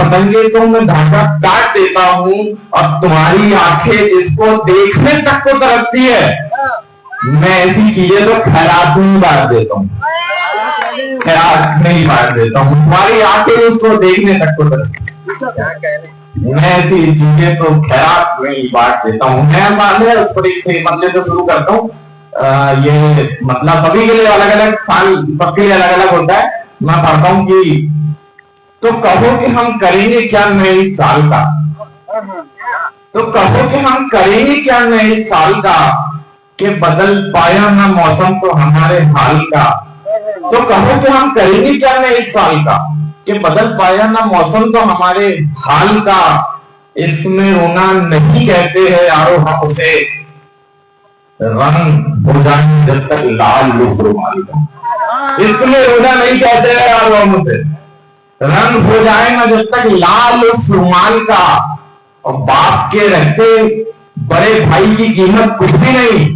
पतंगे तो मैं धागा काट देता हूँ और तुम्हारी आंखें जिसको देखने तक को तरसती है, मैं ऐसी चीजें तो खैरात में ही बांट देता हूँ, खैरात में ही बांट देता हूँ। तुम्हारी आंखें उसको देखने तक को तरसती है, मैं ऐसी चीजें तो खैरात में ही बांट देता हूँ। मैं माने उस पर से मतलब से शुरू करता हूँ। ये मतलब सभी के लिए अलग अलग, साल सबके लिए अलग अलग होता है। मैं पढ़ता हूँ कि तो कहो कि हम करेंगे क्या नए साल का, तो कहो कि हम करेंगे क्या नए साल का, कि बदल पाया ना मौसम तो हमारे हाल का। तो कहो कि हम करेंगे क्या नए साल का, कि बदल पाया ना मौसम तो हमारे हाल का। इसमें रोना नहीं कहते हैं यारो हम उसे, रंग हो जाए जब तक लाल लुक रुमाल का। इसमें रोना नहीं कहते हैं यारो हम उसे, रंग हो जाए ना जब तक लाल उस रुमाल का। और बाप के रहते बड़े भाई की कीमत कुछ भी नहीं,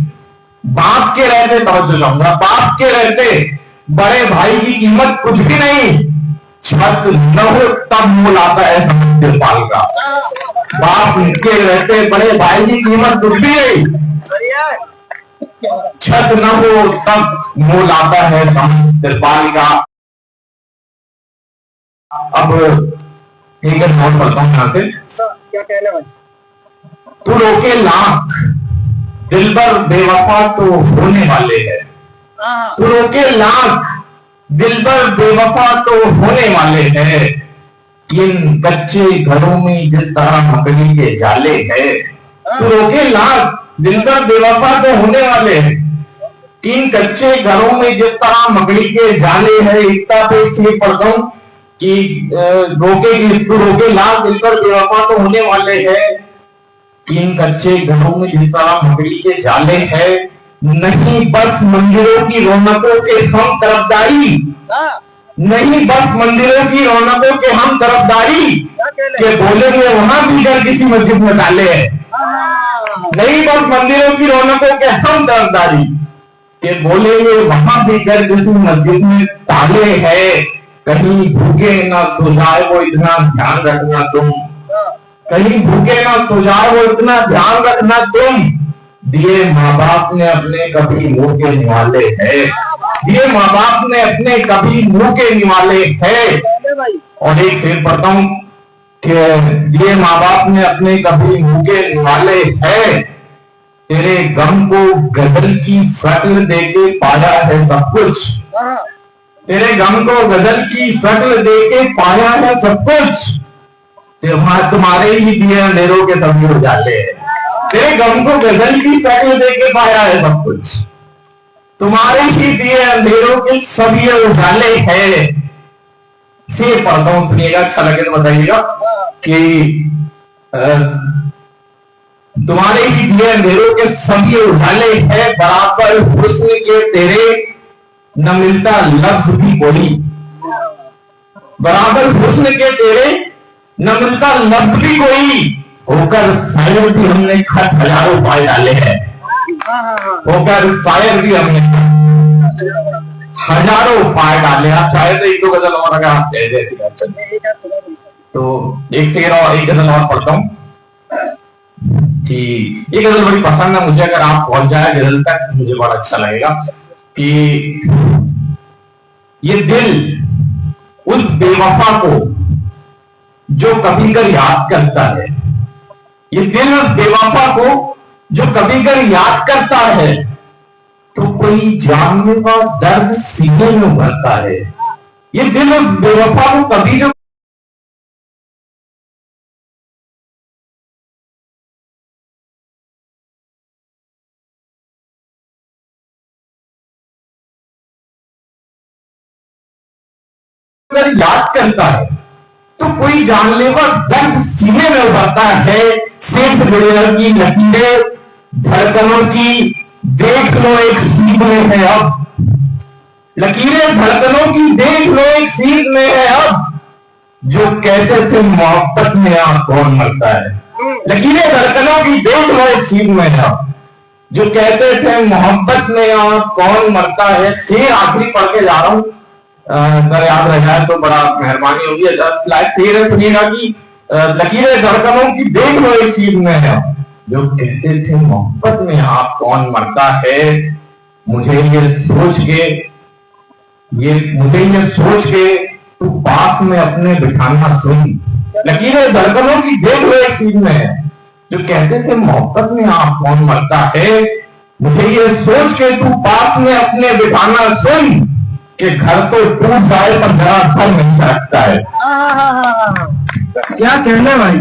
बाप के रहते तवज्जो लाऊंगा, बाप के रहते बड़े भाई की कीमत कुछ भी नहीं। छत न हो तब मोल आता है समझ तिरपाल का। बाप के रहते बड़े भाई की कीमत कुछ भी नहीं, छत न हो तब मोल आता है समझ तिरपाल का। अब एक नोट पढ़ता हूं यहां से। क्या कहना भाई? तू रोके लाख दिलबर बेवफा तो होने वाले हैं, तू रोके लाख दिलबर बेवफा तो होने वाले हैं। इन कच्चे घरों में जिस तरह मकड़ी के जाले हैं, तू रोके लाख दिलबर बेवफा तो होने वाले हैं। तीन कच्चे घरों में जिस तरह मकड़ी के जाले हैं। एकता पे से पढ़ता हूं कि रोके लाख दिलबर बेवफा तो होने वाले हैं। तीन कच्चे घरों में जिस तरह मकड़ी के जाले हैं। नहीं बस मंदिरों की रौनकों के हम तरफदारी, नहीं बस मंदिरों की रौनकों के हम तरफदारी, के बोलेंगे वहां भी घर किसी मस्जिद में डाले हैं। नहीं बस मंदिरों की रौनकों के हम तरफदारी, के बोलेंगे वहां भी घर किसी मस्जिद में ताले हैं। कहीं भूखे ना सो जाए वो इतना ध्यान रखना तुम, कहीं भूखे ना सो जाए वो इतना ध्यान रखना तुम। दिए माँ बाप ने अपने कभी मुंह के निवाले हैं, दिए माँ बाप ने अपने कभी मुंह के निवाले हैं। और एक शेर पढ़ता हूं कि दिए माँ बाप ने अपने कभी मुंह के निवाले हैं। तेरे गम को गजल की शक्ल देके पाया है सब कुछ, तेरे गम को गजल की शक्ल देके पाया है सब कुछ। तुम्हारे ही दिए अंधेरों के तभी उजाले हैं, तेरे गम को गजल की शक्ल देके पाया है सब कुछ। तुम्हारे ही दिए अंधेरों के सभी उजाले हैं। से पढ़ता हूं, सुनिएगा, अच्छा लगे तो बताइएगा कि तुम्हारे ही दिए अंधेरों के सभी उजाले हैं। बराबर हुस्न के तेरे न मिलता लफ्ज भी कोई, बराबर हुस्न के तेरे न मिलता लफ्ज भी कोई। होकर शायर भी हमने खत हजारों पाए डाले हैं, होकर शायर भी हमने हजारों पाए डाले। आप चाहे तो एक दो गजल और अगर आप कह देते तो एक शेर और एक गजल और पढ़ता हूं कि ये गजल बड़ी पसंद है मुझे। अगर आप पहुंच जाए गजल तक मुझे बड़ा अच्छा लगेगा कि ये दिल उस बेवफा को जो कभी कर याद करता है, ये दिल उस बेवफा को जो कभी कर याद करता है, तो कोई जानलेवा दर्द सीने में उभरता है। ये दिल उस बेवफा को कभी जो याद करता है, तो कोई जानलेवा दर्द सीने में उभरता है। सिर्फ दिल की लकीरें धड़कनों की देख लो एक सीख में है अब, लकीरें धड़कनों की देख लो एक सीख में है अब। जो कहते थे मोहब्बत में आप कौन मरता है, लकीरें धड़कनों की देख लो एक सीख में है अब। जो कहते थे मोहब्बत में आप कौन मरता है। शेर आखिरी पढ़ के जा रहा हूं। अगर याद रह जाए तो बड़ा मेहरबानी होगी। लाइक क्लियर सुनिएगा कि लकीरें धड़कनों की देख लो इस चीज में है, जो कहते थे मोहब्बत में आप कौन मरता है, मुझे ये सोच के तू पास में अपने बिठाना सुन। लकीरें धड़कनों की देख लो इस चीज में है, जो कहते थे मोहब्बत में आप कौन मरता है, मुझे ये सोच के तू पास में अपने बिठाना सुन, कि घर तो टूट जाए पर जरा घर नहीं रखता है। क्या कहना भाई।